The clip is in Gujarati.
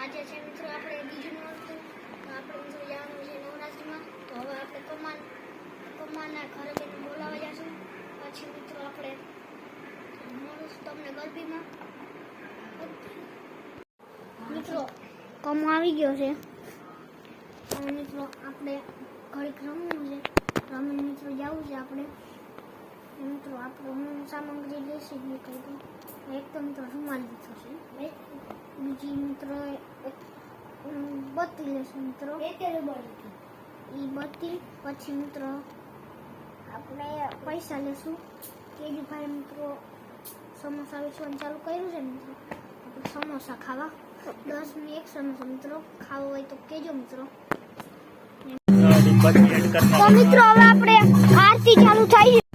આજે છે મિત્રો આપણે બીજું નોરતું આપણે મિત્રો જવાનું છે નવરાત્રિમાં. તો હવે આપણે કમાના ઘરે જઈને બોલાવા જશું. પછી મિત્રો આપણે મળશું તમને ગરબીમાં. મિત્રો કમો આવી ગયો છે અને મિત્રો આપણે ઘડીક રમવું છે. રમીને મિત્રો જવું છે આપણે. મિત્રો આપણે હું સામગ્રી લેશી જ નીકળી એક તો મિત્રો રૂમાલ લીધો છે, બીજી મિત્રો બત્તી લેશું મિત્રો એ બત્તી. પછી મિત્રો આપણે પૈસા લેશું. કેજીભાઈ મિત્રો સમોસા વેચવાનું ચાલુ કર્યું છે મિત્રો. આપણે સમોસા ખાવા 10 ની 1 સમોસા મિત્રો ખાવો હોય તો કેજો મિત્રો. તો મિત્રો હવે આપણે આરતી ચાલુ થઈ.